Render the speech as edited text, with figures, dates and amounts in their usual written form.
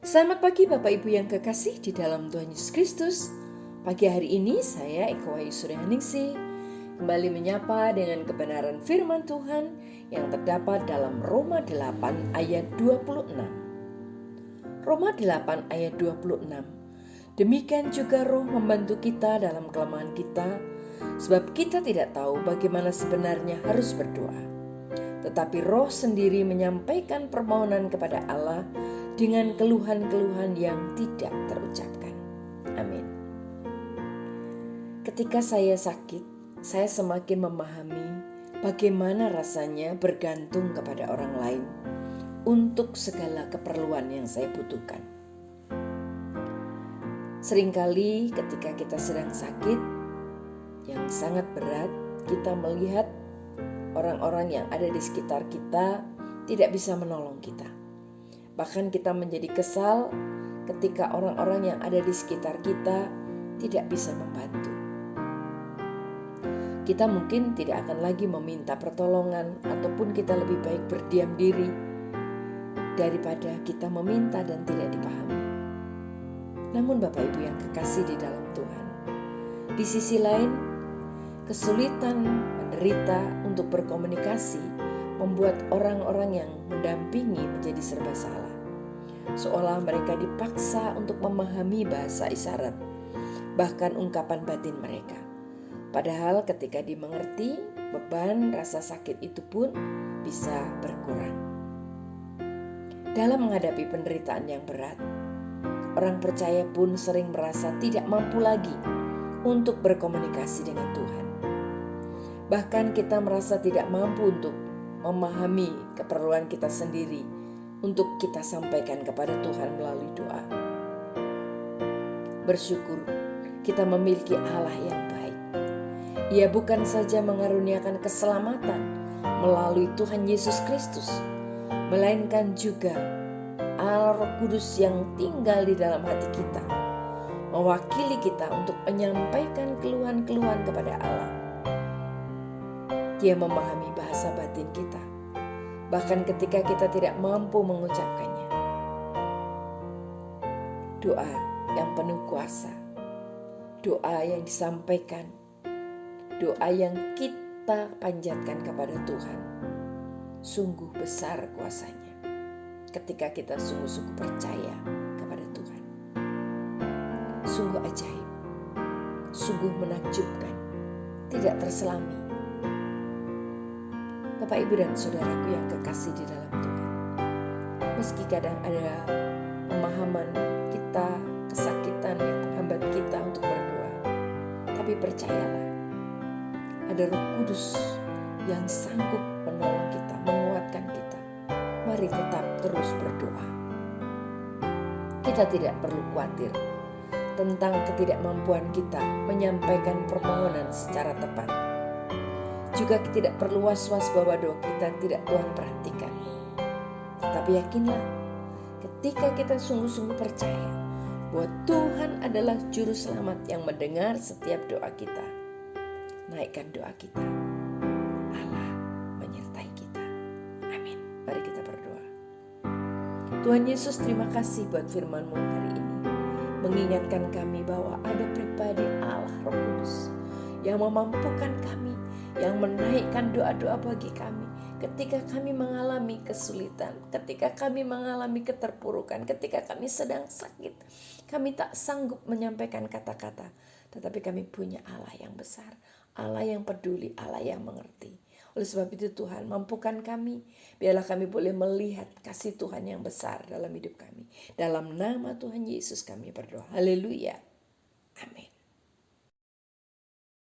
Selamat pagi Bapak Ibu yang kekasih di dalam Tuhan Yesus Kristus. Pagi hari ini saya Eko Wahyu Suryaningsih kembali menyapa dengan kebenaran firman Tuhan yang terdapat dalam Roma 8 ayat 26. Roma 8 ayat 26. Demikian juga Roh membantu kita dalam kelemahan kita, sebab kita tidak tahu bagaimana sebenarnya harus berdoa. Tetapi Roh sendiri menyampaikan permohonan kepada Allah dengan keluhan-keluhan yang tidak terucapkan. Amin. Ketika saya sakit, saya semakin memahami bagaimana rasanya bergantung kepada orang lain untuk segala keperluan yang saya butuhkan. Seringkali ketika kita sedang sakit yang sangat berat, kita melihat orang-orang yang ada di sekitar kita tidak bisa menolong kita. Bahkan kita menjadi kesal ketika orang-orang yang ada di sekitar kita tidak bisa membantu. Kita mungkin tidak akan lagi meminta pertolongan, ataupun kita lebih baik berdiam diri daripada kita meminta dan tidak dipahami. Namun Bapak Ibu yang kekasih di dalam Tuhan, di sisi lain, kesulitan menderita untuk berkomunikasi membuat orang-orang yang mendampingi menjadi serba salah. Seolah mereka dipaksa untuk memahami bahasa isyarat, bahkan ungkapan batin mereka. Padahal ketika dimengerti, beban rasa sakit itu pun bisa berkurang. Dalam menghadapi penderitaan yang berat, orang percaya pun sering merasa tidak mampu lagi untuk berkomunikasi dengan Tuhan. Bahkan kita merasa tidak mampu untuk memahami keperluan kita sendiri untuk kita sampaikan kepada Tuhan melalui doa. Bersyukur kita memiliki Allah yang baik. Ia bukan saja mengaruniakan keselamatan melalui Tuhan Yesus Kristus, melainkan juga Allah Roh Kudus yang tinggal di dalam hati kita, mewakili kita untuk menyampaikan keluhan-keluhan kepada Allah. Dia memahami bahasa batin kita, bahkan ketika kita tidak mampu mengucapkannya. Doa yang penuh kuasa, doa yang disampaikan, doa yang kita panjatkan kepada Tuhan, sungguh besar kuasanya ketika kita sungguh-sungguh percaya kepada Tuhan. Sungguh ajaib, sungguh menakjubkan, tidak terselami. Bapak, Ibu, dan saudaraku yang kekasih di dalam Tuhan, meski kadang ada pemahaman kita, kesakitan yang menghambat kita untuk berdoa, tapi percayalah, ada Roh Kudus yang sanggup menolong kita, menguatkan kita. Mari tetap terus berdoa. Kita tidak perlu khawatir tentang ketidakmampuan kita menyampaikan permohonan secara tepat. Juga tidak perlu was-was bahwa doa kita tidak Tuhan perhatikan. Tetapi yakinlah, ketika kita sungguh-sungguh percaya bahwa Tuhan adalah Juru Selamat yang mendengar setiap doa kita, naikkan doa kita. Allah menyertai kita. Amin. Mari kita berdoa. Tuhan Yesus, terima kasih buat firman-Mu hari ini, mengingatkan kami bahwa ada pribadi Allah Roh Kudus yang memampukan kami, yang menaikkan doa-doa bagi kami ketika kami mengalami kesulitan, ketika kami mengalami keterpurukan, ketika kami sedang sakit. Kami tak sanggup menyampaikan kata-kata, tetapi kami punya Allah yang besar, Allah yang peduli, Allah yang mengerti. Oleh sebab itu Tuhan, mampukan kami, biarlah kami boleh melihat kasih Tuhan yang besar dalam hidup kami. Dalam nama Tuhan Yesus kami berdoa. Haleluya.